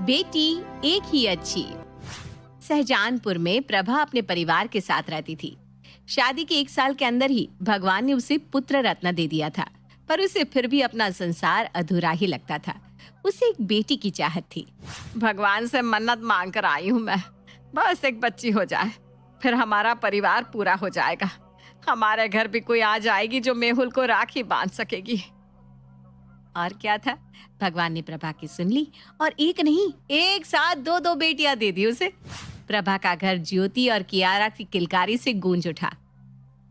बेटी एक ही अच्छी। सहजानपुर में प्रभा अपने परिवार के साथ रहती थी। शादी के 1 साल के अंदर ही भगवान ने उसे पुत्र रत्न दे दिया था, पर उसे फिर भी अपना संसार अधूरा ही लगता था। उसे एक बेटी की चाहत थी। भगवान से मन्नत मांग कर आई हूँ मैं, बस एक बच्ची हो जाए, फिर हमारा परिवार पूरा हो जाएगा। हमारे घर भी कोई आ जाएगी जो मेहुल को राखी बांध सकेगी। और क्या था, भगवान ने प्रभा की सुन ली और एक नहीं, एक साथ 2-2 बेटियां दे दी उसे। प्रभा का घर ज्योति और कियारा की किलकारी से गूंज उठा।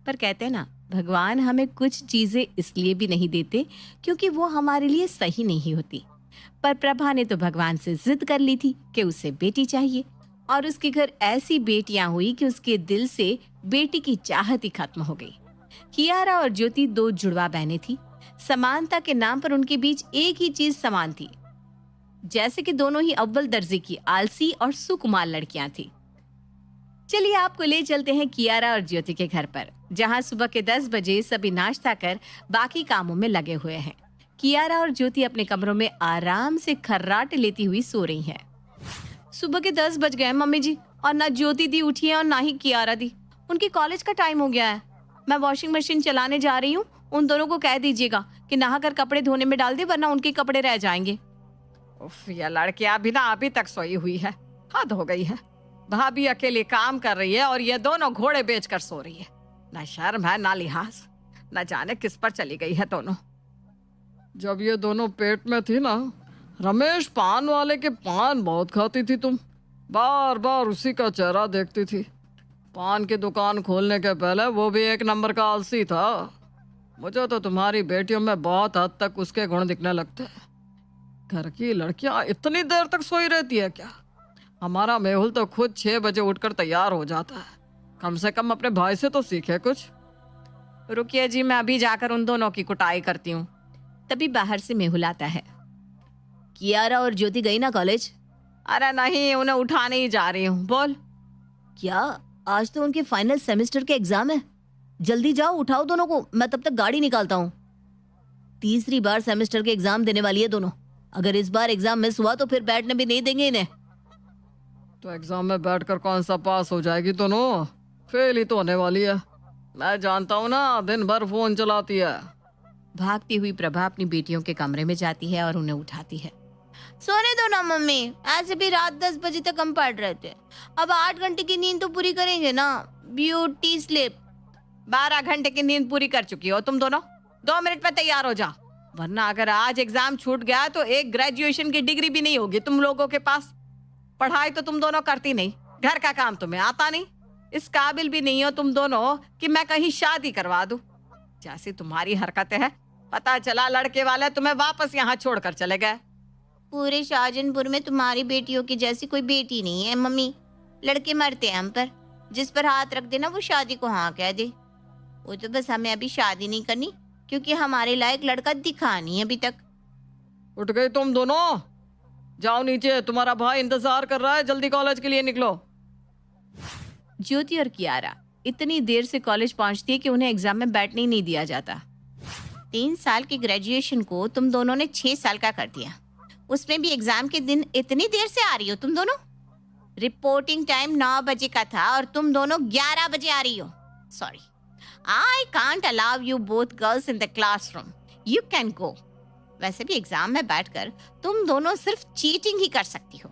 पर कहते हैं ना, भगवान हमें कुछ चीजें इसलिए भी नहीं देते क्योंकि वो हमारे लिए सही नहीं होती। पर प्रभा ने तो भगवान से जिद कर ली थी कि उसे बेटी चाहिए, और उसके घर ऐसी बेटियां हुई कि उसके दिल से बेटी की चाहत ही खत्म हो गई। कियारा और ज्योति 2 जुड़वा बहनें थी। समानता के नाम पर उनके बीच एक ही चीज समान थी, जैसे कि दोनों ही अव्वल दर्जे की आलसी और सुकुमार लड़कियां थी। चलिए आपको ले चलते हैं कियारा और ज्योति के घर पर, जहां सुबह के 10 बजे सभी नाश्ता कर बाकी कामों में लगे हुए हैं। कियारा और ज्योति अपने कमरों में आराम से खर्राटे लेती हुई सो रही हैं। सुबह के 10 बज गए मम्मी जी, और ना ज्योति दी उठी है और ना ही कियारा दी। उनके कॉलेज का टाइम हो गया है। मैं वॉशिंग मशीन चलाने जा रही हूँ, उन दोनों को कह दीजिएगा कि नहाकर कपड़े धोने में डाल दे, वरना उनके कपड़े रह जाएंगे। उफ, ये लड़कियां भी ना अभी तक सोई हुई है, हद हो गई है। भाभी अकेले काम कर रही है और ये दोनों घोड़े बेचकर सो रही है। ना शर्म है ना लिहाज, न जाने किस पर चली गई है दोनों। जब ये दोनों पेट में थी ना, रमेश पान वाले के पान बहुत खाती थी तुम, बार बार उसी का चेहरा देखती थी। पान की दुकान खोलने के पहले वो भी एक नंबर का आलसी था। मुझे तो तुम्हारी बेटियों में बहुत हद तक उसके गुण दिखने लगते हैं। घर की लड़कियां इतनी देर तक सोई रहती है क्या? हमारा मेहुल तो खुद 6 बजे उठकर तैयार हो जाता है। कम से कम अपने भाई से तो सीखे कुछ। रुकिए जी, मैं अभी जाकर उन दोनों की कुटाई करती हूँ। तभी बाहर से मेहुल आता है। कियारा और ज्योति गई ना कॉलेज? अरे नहीं, उन्हें उठाने ही जा रही हूँ। बोल। क्या आज तो उनके फाइनल सेमेस्टर के एग्जाम है? जल्दी जाओ, उठाओ दोनों को, मैं तब तक गाड़ी निकालता हूँ। तीसरी बार सेमेस्टर के एग्जाम देने वाली है दोनों। अगर इस बार एग्जाम मिस हुआ तो फिर बैठने भी नहीं देंगे इन्हें। तो एग्जाम में बैठकर कौन सा पास हो जाएगी दोनों? फेल ही तो होने वाली है। मैं जानता हूँ ना, दिन भर फोन चलाती है। भागती हुई प्रभा अपनी बेटियों के कमरे में जाती है और उन्हें उठाती है। सोने दो ना मम्मी, ऐसे भी रात 10 बजे तक हम पढ़ रहे थे। अब 8 घंटे की नींद तो पूरी करेंगे ना। Beauty sleep. 12 घंटे की नींद पूरी कर चुकी हो तुम दोनों। 2 मिनट में तैयार हो जा, वरना अगर आज एग्जाम छूट गया तो एक ग्रेजुएशन की डिग्री भी नहीं होगी तुम लोगों के पास। पढ़ाई तो तुम दोनों करती नहीं, घर का काम तुम्हें आता नहीं, इस काबिल भी नहीं हो तुम दोनों कि मैं कहीं शादी करवा दूं। जैसी तुम्हारी हरकतें हैं, पता चला लड़के वाले तुम्हें वापस यहाँ छोड़कर चले गए। पूरे शाहजहानपुर में तुम्हारी बेटियों की जैसी कोई बेटी नहीं है मम्मी। लड़के मरते हैं हम पर, जिस पर हाथ रख देना वो शादी को हाँ कह दे। वो तो बस हमें अभी शादी नहीं करनी क्योंकि हमारे लायक लड़का दिखा नहीं अभी तक। उठ गई तुम दोनों? जाओ नीचे, तुम्हारा भाई इंतजार कर रहा है, जल्दी कॉलेज के लिए निकलो। ज्योति और कियारा इतनी देर से कॉलेज पहुंचती है कि उन्हें एग्जाम में बैठने ही नहीं दिया जाता। 3 साल की ग्रेजुएशन को तुम दोनों ने 6 साल का कर दिया, उसमें भी एग्जाम के दिन इतनी देर से आ रही हो तुम दोनों। रिपोर्टिंग टाइम 9 बजे का था और तुम दोनों 11 बजे आ रही हो। Sorry, I can't allow you both girls in the classroom. You can go. वैसे भी एग्जाम में बैठकर तुम दोनों सिर्फ चीटिंग ही कर सकती हो।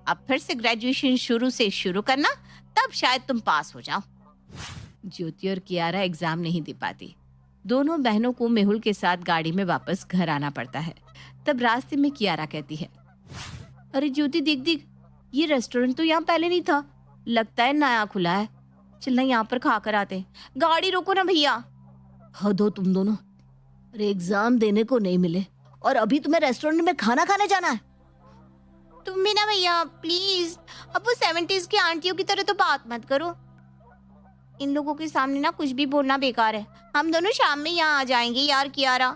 अब फिर से ग्रेजुएशन शुरू से शुरू करना, तब शायद तुम पास हो जाओ। ज्योति और कियारा एग्जाम नहीं दे पाती। दोनों बहनों को मेहुल के साथ गाड़ी में वापस घर आना पड़ता है। तब रास्ते में कियारा कहती है, अरे ज्योति देख देख, ये रेस्टोरेंट तो यहाँ पहले नहीं था, लगता है नया खुला है। चलना यहाँ पर खा कर आते। गाड़ी रोको ना भैया। हद हो तुम दोनों, अरे एग्जाम देने को नहीं मिले और अभी तुम्हें रेस्टोरेंट में खाना खाने जाना है। तुम भी ना भैया प्लीज, अब वो 70s की आंटियों की तरह तो बात मत करो। इन लोगों के सामने ना कुछ भी बोलना बेकार है। हम दोनों शाम में यहाँ आ जाएंगे यार कियारा।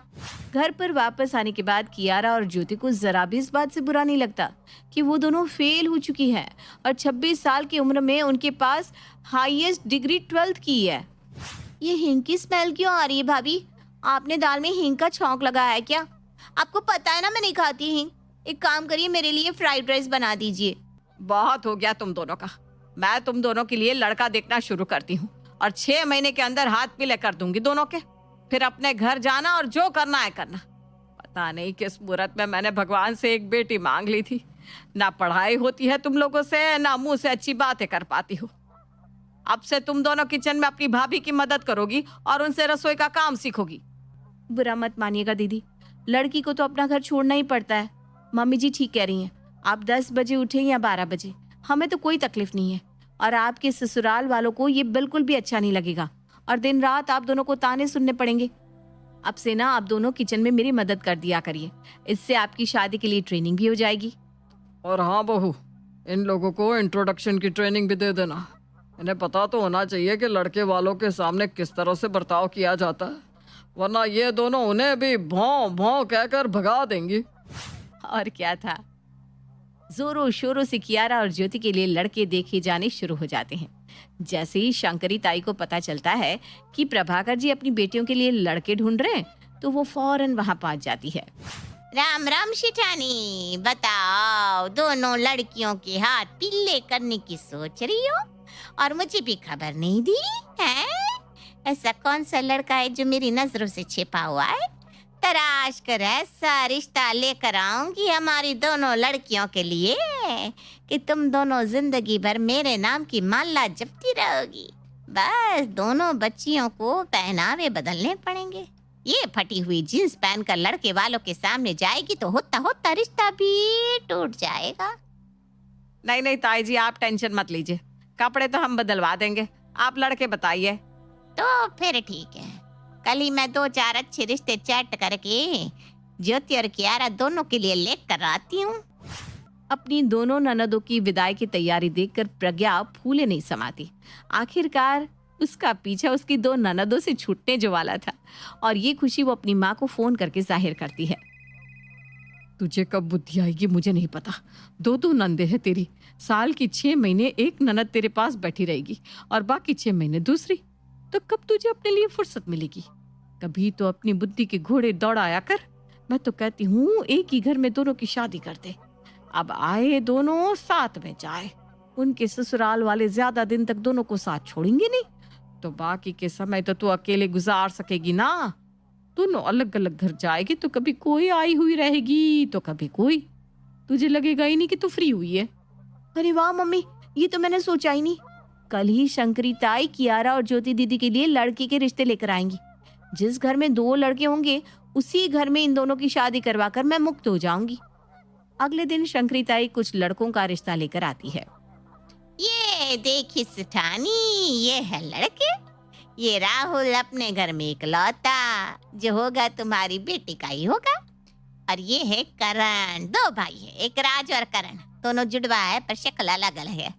घर पर वापस आने के बाद कियारा और ज्योति को जरा भी इस बात से बुरा नहीं लगता कि वो दोनों फेल हो चुकी हैं और 26 साल की उम्र में उनके पास हाईएस्ट डिग्री 12th की है। ये हींग की स्मेल क्यों आ रही है भाभी? आपने दाल में हींग का छौंक लगाया है क्या? आपको पता है ना मैं नहीं खाती हींग। एक काम करिए, मेरे लिए फ्राइड राइस बना दीजिए। बहुत हो गया तुम दोनों का। मैं तुम दोनों के लिए लड़का देखना शुरू करती हूँ और 6 महीने के अंदर हाथ पीले कर दूंगी दोनों के। फिर अपने घर जाना और जो करना है करना। पता नहीं किस मुहूर्त में मैंने भगवान से एक बेटी मांग ली थी। ना पढ़ाई होती है तुम लोगों से, ना मुंह से अच्छी बातें कर पाती हो। अब से तुम दोनों किचन में अपनी भाभी की मदद करोगी और उनसे रसोई का काम सीखोगी। बुरा मत मानिएगा दीदी, लड़की को तो अपना घर छोड़ना ही पड़ता है। मम्मी जी ठीक कह रही हैं, आप 10 बजे उठे या 12 बजे, हमें तो कोई तकलीफ नहीं है। और आपके ससुराल वालों को ये बिल्कुल भी अच्छा नहीं लगेगा और दिन रात आप दोनों को ताने सुनने पड़ेंगे। अब से ना आप दोनों किचन में मेरी मदद कर दिया करिए, इससे आपकी शादी के लिए ट्रेनिंग भी हो जाएगी। और हाँ बहू, इन लोगों को इंट्रोडक्शन की ट्रेनिंग भी दे देना। इन्हें पता तो होना चाहिए कि लड़के वालों के सामने किस तरह से बर्ताव किया जाता है, वरना ये दोनों उन्हें भी भौं भौं कहकर भगा देंगी। और क्या था, जोरों शोरों से कियारा और ज्योति के लिए लड़के देखे जाने शुरू हो जाते हैं। जैसे ही शंकरी ताई को पता चलता है कि प्रभाकर जी अपनी बेटियों के लिए लड़के ढूंढ रहे हैं, तो वो फौरन वहां पहुंच जाती है। राम राम शिठानी, बताओ दोनों लड़कियों के हाथ पीले करने की सोच रही हो और मुझे भी खबर नहीं दी है? ऐसा कौन सा लड़का है जो मेरी नजरों से छिपा हुआ है? तराश कर ऐसा रिश्ता लेकर आऊंगी हमारी दोनों लड़कियों के लिए कि तुम दोनों जिंदगी भर मेरे नाम की माला जपती रहोगी। बस दोनों बच्चियों को पहनावे बदलने पड़ेंगे। ये फटी हुई जींस पहनकर लड़के वालों के सामने जाएगी तो होता होता रिश्ता भी टूट जाएगा। नहीं नहीं ताई जी, आप टेंशन मत लीजिए, कपड़े तो हम बदलवा देंगे। आप लड़के बताइए। तो फिर ठीक है, कल ही मैं 2-4 अच्छे रिश्ते चैट करके ज्योति और कियारा दोनों के लिए लेकर आती हूँ। अपनी दोनों ननदों की विदाई की तैयारी देखकर प्रज्ञा फूले नहीं समाती। आखिरकार उसका पीछा उसकी 2 ननदों से छूटने जो वाला था और ये खुशी वो अपनी माँ को फोन करके जाहिर करती है। तुझे कब बुद्धि आएगी मुझे नहीं पता। 2 नंदे हैं तेरी, साल की 6 महीने एक ननद तेरे पास बैठी रहेगी और बाकी 6 महीने दूसरी। तो कब तुझे अपने लिए फुर्सत मिलेगी? कभी तो अपनी बुद्धि के घोड़े दौड़ाया कर। मैं तो कहती हूँ एक ही घर में दोनों की शादी कर दे। अब आए दोनों साथ में जाए, उनके ससुराल वाले ज्यादा दिन तक दोनों को साथ छोड़ेंगे नहीं, तो बाकी के समय तो तू अकेले गुजार सकेगी ना। दोनों अलग अलग घर जाएगी तो कभी कोई आई हुई रहेगी तो कभी कोई। तुझे लगेगा ही नहीं कि तू फ्री हुई है। अरे वाह मम्मी, ये तो मैंने सोचा ही नहीं। कल ही शंकरी ताई कियारा और ज्योति दीदी के लिए लड़की के रिश्ते लेकर आएंगी। जिस घर में 2 लड़के होंगे उसी घर में इन दोनों की शादी करवाकर मैं मुक्त हो जाऊंगी। अगले दिन शंकरी ताई कुछ लड़कों का रिश्ता लेकर आती है। ये देखी सेठानी, ये है लड़के। ये राहुल अपने घर में इकलौता, जो होगा तुम्हारी बेटी का ही होगा। और ये है करण, 2 भाई है, एक राज और करण। दोनों जुड़वा है पर शक्ल अलग अलग है।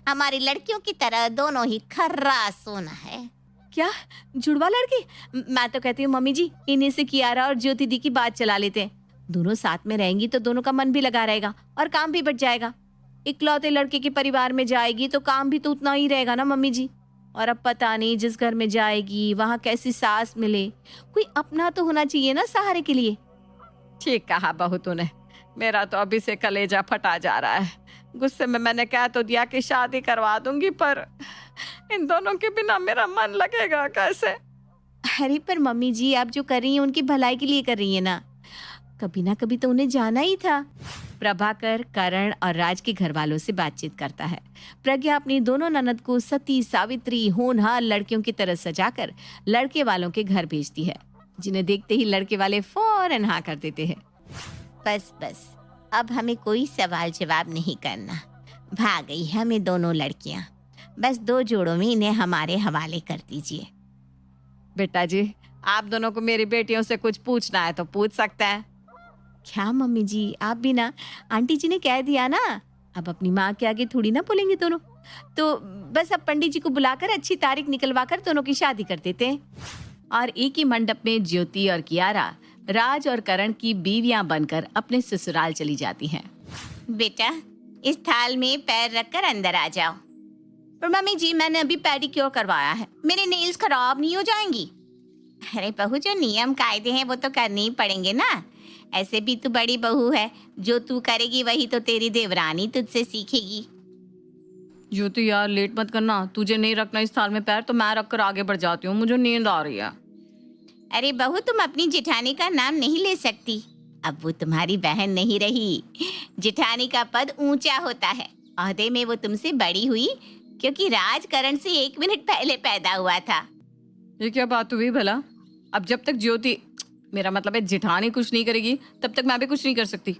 हमारी लड़कियों की तरह दोनों ही खर्रा सोना है। क्या जुड़वा लड़के? मैं तो कहती हूँ मम्मी जी, इन्हीं से कियारा और ज्योति दी की बात चला लेते हैं। दोनों साथ में रहेंगी तो दोनों का मन भी लगा रहेगा और काम भी बच जाएगा। इकलौते लड़के के परिवार में जाएगी तो काम भी तो उतना ही रहेगा ना मम्मी जी। और अब पता नहीं जिस घर में जाएगी वहाँ कैसी सास मिले, कोई अपना तो होना चाहिए ना सहारे के लिए। ठीक कहा बहू तूने, मेरा तो अभी से कलेजा फटा जा रहा है। गुस्से में मैंने कह तो दिया कि शादी करवा दूंगी, पर इन दोनों के बिना मेरा मन लगेगा कैसे? अरे पर मम्मी जी, आप जो कर रही हैं उनकी भलाई के लिए कर रही है ना। कभी ना कभी तो उन्हें जाना ही था। प्रभाकर करण और राज के घर वालों से बातचीत करता है। प्रज्ञा अपनी दोनों ननद को सती सावित्री होनहार लड़कियों की तरह सजाकर लड़के वालों के घर भेजती है, जिन्हें देखते ही लड़के वाले फौरन हाँ कर देते हैं। बस बस, अब हमें कोई सवाल जवाब नहीं करना। भाग गई हमें दोनों लड़कियां। बस 2 जोड़ों में इन्हें हमारे हवाले कर दीजिए। बेटा जी, आप दोनों को मेरी बेटियों से कुछ पूछना है तो पूछ सकते हैं। क्या मम्मी जी, आप भी ना, आंटी जी ने कह दिया ना, अब अपनी माँ के आगे थोड़ी ना बोलेंगे दोनों। तो बस अब पंडित जी को बुलाकर अच्छी तारीख निकलवा कर दोनों की शादी कर देते हैं। और एक ही मंडप में ज्योति और कियारा राज और करण की बीवियां बनकर अपने ससुराल चली जाती हैं। बेटा, इस थाल में पैर रखकर अंदर आ जाओ। पर मम्मी जी, मैंने अभी पेडिक्योर करवाया है, मेरे नेल्स खराब नहीं हो जाएंगी? अरे बहू, जो नियम कायदे हैं वो तो करने ही पड़ेंगे ना। ऐसे भी तू बड़ी बहू है, जो तू करेगी वही तो तेरी देवरानी तुझसे सीखेगी। ज्योति यार लेट मत करना, तुझे नहीं रखना इस थाल में पैर तो मैं रख कर आगे बढ़ जाती हूँ, मुझे नींद आ रही है। अरे बहू, तुम अपनी जेठानी का नाम नहीं ले सकती, अब वो तुम्हारी बहन नहीं रही। जेठानी का पद ऊंचा होता है, ओहदे में वो तुमसे बड़ी हुई क्योंकि राजकरण से 1 मिनट पहले पैदा हुआ था। ये क्या बात हुई भला? अब जब तक ज्योति, मेरा मतलब है जेठानी कुछ नहीं करेगी तब तक मैं भी कुछ नहीं कर सकती।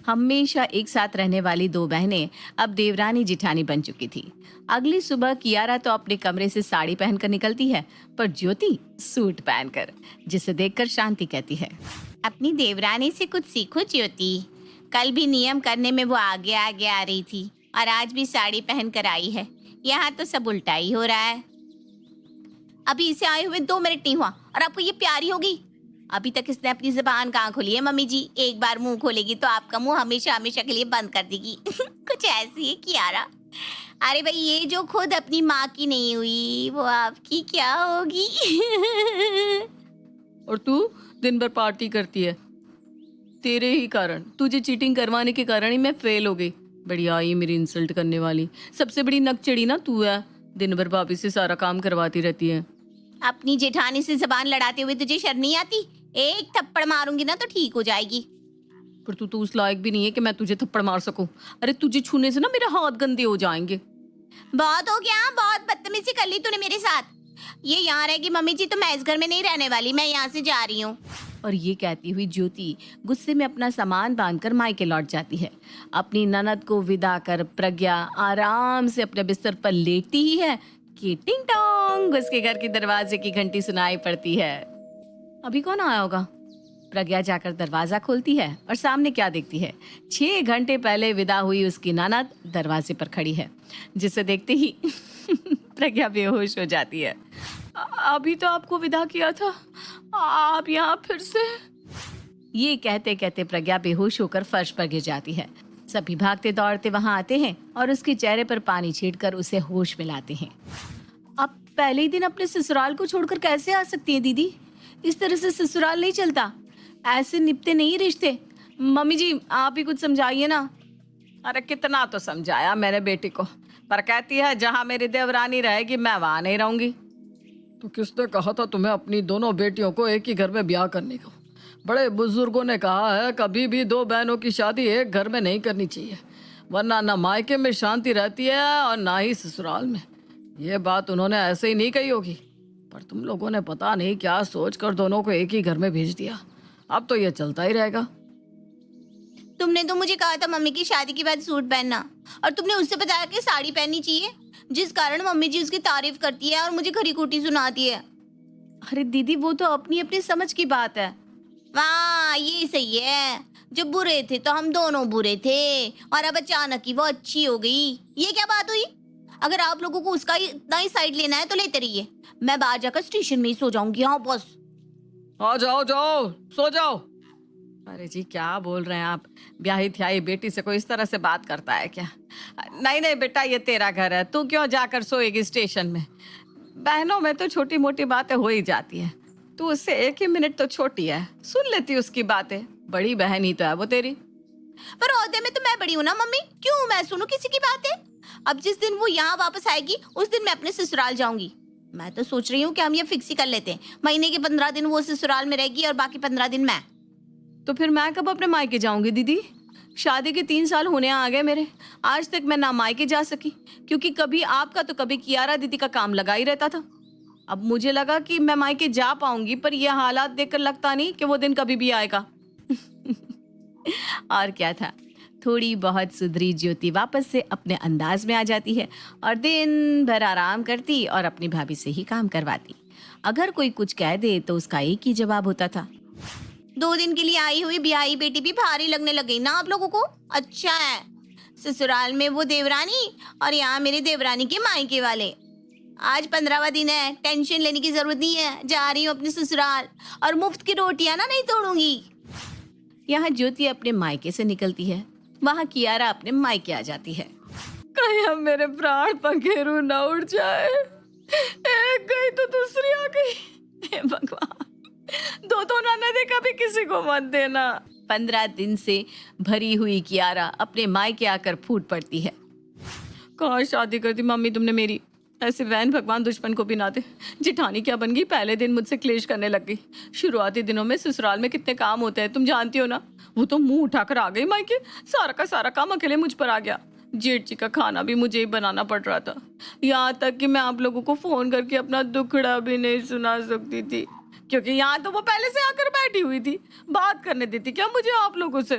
हमेशा एक साथ रहने वाली 2 बहनें अब देवरानी जिठानी बन चुकी थी। अगली सुबह कियारा तो अपने कमरे से साड़ी पहनकर निकलती है, पर ज्योति सूट पहनकर, जिसे देखकर शांति कहती है, अपनी देवरानी से कुछ सीखो ज्योति। कल भी नियम करने में वो आगे आगे आ रही थी और आज भी साड़ी पहन कर आई है। यहाँ तो सब उल्टा ही हो रहा है। अभी इसे आए हुए 2 मिनट नहीं हुआ और आपको ये प्यारी होगी। अभी तक इसने अपनी जुबान कहाँ खोली है मम्मी जी? एक बार मुंह खोलेगी तो आपका मुंह हमेशा हमेशा के लिए बंद कर देगी। कुछ ऐसी है कियारा। अरे भाई, ये जो खुद अपनी माँ की नहीं हुई वो आपकी क्या होगी? और तू दिन भर पार्टी करती है, तेरे ही कारण, तुझे चीटिंग करवाने के कारण ही मैं फेल हो गई। बढ़िया आई मेरी इंसल्ट करने वाली, सबसे बड़ी नकचड़ी ना तू है, दिन भर भाभी से सारा काम करवाती रहती है। अपनी जेठानी से जबान लड़ाते हुए तुझे शर्म नहीं आती? एक थप्पड़ मारूंगी ना तो ठीक हो जाएगी। पर तू तो उस लायक भी नहीं है कि मैं तुझे थप्पड़ मार सकूं। अरे तुझे छूने से ना मेरे हाथ गंदे हो जाएंगे। बहुत हो गया, बहुत बदतमीजी कर ली तूने मेरे साथ। ये यहाँ रहेगी मम्मी जी तो मैं इस घर में नहीं रहने वाली, मैं यहाँ से जा रही हूँ। और ये कहती हुई ज्योति गुस्से में अपना सामान बांधकर मायके लौट जाती है। अपनी ननद को विदा कर प्रज्ञा आराम से अपने बिस्तर पर लेटती ही है कि टिंग टोंग उसके घर की दरवाजे की घंटी सुनाई पड़ती है। अभी कौन आया होगा? प्रज्ञा जाकर दरवाजा खोलती है और सामने क्या देखती है? 6 घंटे पहले विदा हुई उसकी ननद दरवाजे पर खड़ी है, जिसे देखते ही प्रज्ञा बेहोश हो जाती है। अभी तो आपको विदा किया था, आप यहाँ फिर से? ये कहते कहते प्रज्ञा बेहोश होकर फर्श पर गिर जाती है। सभी भागते दौड़ते वहां आते हैं और उसके चेहरे पर पानी छींटकर उसे होश में लाते हैं। अब पहले ही दिन अपने ससुराल को छोड़कर कैसे आ सकती है दीदी? इस तरह से ससुराल नहीं चलता, ऐसे निपटे नहीं रिश्ते। मम्मी जी आप ही कुछ समझाइए ना। अरे कितना तो समझाया मैंने बेटी को, पर कहती है जहाँ मेरी देवरानी रहेगी मैं वहां नहीं रहूंगी। तो किसने कहा था तुम्हें अपनी दोनों बेटियों को एक ही घर में ब्याह करने को? बड़े बुजुर्गों ने कहा है कभी भी 2 बहनों की शादी एक घर में नहीं करनी चाहिए, वरना ना मायके में शांति रहती है और ना ही ससुराल में। ये बात उन्होंने ऐसे ही नहीं कही होगी, पर तुम लोगों ने पता नहीं क्या सोच कर दोनों को एक ही घर में भेज दिया। अब तो ये चलता ही रहेगा। तुमने तो मुझे कहा था मम्मी की शादी के बाद सूट पहनना, और तुमने उससे बताया कि साड़ी पहननी चाहिए, जिस कारण मम्मी जी उसकी तारीफ करती है और मुझे खरी खोटी सुनाती है। अरे दीदी वो तो अपनी अपनी समझ की बात है। वाह, ये सही है। जब बुरे थे तो हम दोनों बुरे थे और अब अचानक ही वो अच्छी हो गई। ये क्या बात हुई? अगर आप लोगों को उसका ही इतना ही साइड लेना है तो लेते रहिए, मैं बाहर जाकर स्टेशन में ही सो जाऊंगी। हाँ बस। आ जाओ जाओ सो जाओ। अरे जी क्या बोल रहे हैं आप? ब्याही थ्याही बेटी से कोई इस तरह से बात करता है क्या? नहीं नहीं बेटा, ये तेरा घर है, तू क्यों जाकर सोएगी स्टेशन में? बहनों में तो छोटी मोटी बातें हो ही जाती है, तू उससे 1 ही मिनट तो छोटी है, सुन लेती उसकी बातें। बड़ी बहन ही तो है वो तेरी। पर ओहदे में तो मैं बड़ी हूँ ना मम्मी, क्यों मैं सुनूं किसी की बातें? अब जिस दिन वो यहाँ वापस आएगी उस दिन मैं अपने ससुराल जाऊंगी। मैं तो सोच रही हूँ कि हम ये फिक्स ही कर लेते हैं, महीने के 15 दिन वो ससुराल में रहेगी और बाकी 15 दिन मैं। तो फिर मैं कब अपने मायके जाऊंगी दीदी? शादी के 3 साल होने आ गए मेरे, आज तक मैं ना मायके जा सकी, क्योंकि कभी आपका तो कभी कियारा दीदी का काम लगा ही रहता था। अब मुझे लगा कि मैं मायके जा पाऊंगी, पर यह हालात देखकर लगता नहीं कि वो दिन कभी भी आएगा। और क्या था, थोड़ी बहुत सुधरी ज्योति वापस से अपने अंदाज में आ जाती है और दिन भर आराम करती और अपनी भाभी से ही काम करवाती। अगर कोई कुछ कह दे तो उसका एक ही जवाब होता था, 2 दिन के लिए आई हुई ब्याही बेटी भी भारी लगने लग गई ना आप लोगों को? अच्छा है, ससुराल में वो देवरानी और यहाँ मेरे देवरानी के मायके वाले। आज 15वां दिन है, टेंशन लेने की जरूरत नहीं है, जा रही हूँ अपने ससुराल और मुफ्त की रोटियां ना नहीं तोड़ूंगी। यहाँ ज्योति अपने मायके से निकलती है, वहाँ कियारा अपने मायके आ जाती है। कहीं अब मेरे प्राण पंखेरु न उड़ जाए, एक गई तो दूसरी आ गई। हे भगवान, 2 ननदें कभी किसी को मत देना। 15 दिन से भरी हुई कियारा अपने मायके आकर फूट पड़ती है। काश शादी कर दी मम्मी तुमने मेरी, ऐसे वैन भगवान दुश्मन को भी ना दे। जिठानी क्या बन गई, पहले दिन मुझसे क्लेश करने लग गई। शुरुआती दिनों में ससुराल में कितने काम होते हैं तुम जानती हो ना। वो तो मुंह उठाकर आ गई मायके, सारा का सारा काम अकेले मुझ पर आ गया। जेठ जी का खाना भी मुझे ही बनाना पड़ रहा था, यहाँ तक कि मैं आप लोगों को फोन करके अपना दुखड़ा भी नहीं सुना सकती थी, क्योंकि यहाँ तो वो पहले से आकर बैठी हुई थी। बात करने देती क्या मुझे आप लोगों से?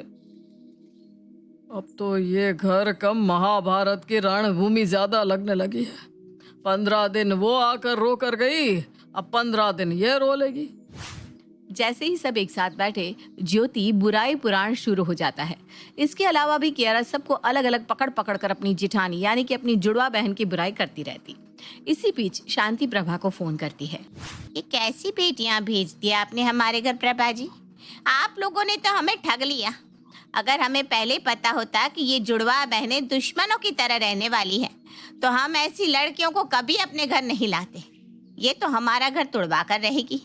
अब तो ये घर कम महाभारत की रणभूमि ज्यादा लगने लगी है। 15 दिन वो आकर रो कर गई, अब 15 दिन ये रो लेगी। जैसे ही सब एक साथ बैठे, ज्योति बुराई पुराण शुरू हो जाता है। इसके अलावा भी कियारा सबको अलग अलग पकड़ पकड़ कर अपनी जिठानी यानी कि अपनी जुड़वा बहन की बुराई करती रहती। इसी बीच शांति प्रभा को फोन करती है। ये कैसी बेटियां भेज दिया आपने हमारे घर प्रभा जी? आप लोगों ने तो हमें ठग लिया। अगर हमें पहले पता होता कि ये जुड़वा बहनें दुश्मनों की तरह रहने वाली हैं, तो हम ऐसी लड़कियों को कभी अपने घर नहीं लाते। ये तो हमारा घर तुड़वा कर रहेगी।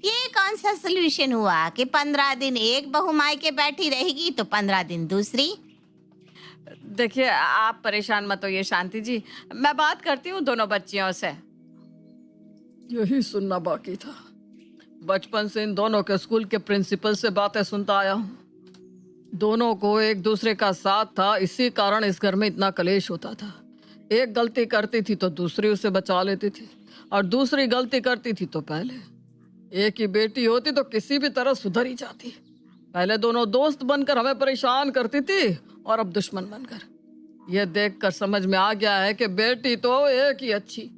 ये कौन सा सोल्यूशन हुआ कि 15 दिन एक बहू मायके बैठी रहेगी तो 15 दिन दूसरी? देखिए आप परेशान मत होइए शांति जी, मैं बात करती हूँ दोनों बच्चियों से। यही सुनना बाकी था। बचपन से इन दोनों के स्कूल के प्रिंसिपल से बातें सुनता आया हूँ। दोनों को एक दूसरे का साथ था, इसी कारण इस घर में इतना कलेश होता था। एक गलती करती थी तो दूसरी उसे बचा लेती थी, और दूसरी गलती करती थी तो पहले। एक ही बेटी होती तो किसी भी तरह सुधर ही जाती। पहले दोनों दोस्त बनकर हमें परेशान करती थी, और अब दुश्मन बनकर। यह देखकर समझ में आ गया है कि बेटी तो एक ही अच्छी।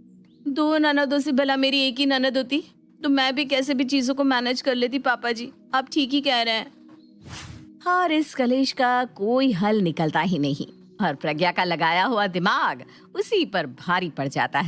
दो ननदों से भला मेरी एक ही ननद होती तो मैं भी कैसे भी चीजों को मैनेज कर लेती। पापा जी आप ठीक ही कह रहे हैं। और इस कलेश का कोई हल निकलता ही नहीं, और प्रज्ञा का लगाया हुआ दिमाग उसी पर भारी पड़ जाता है।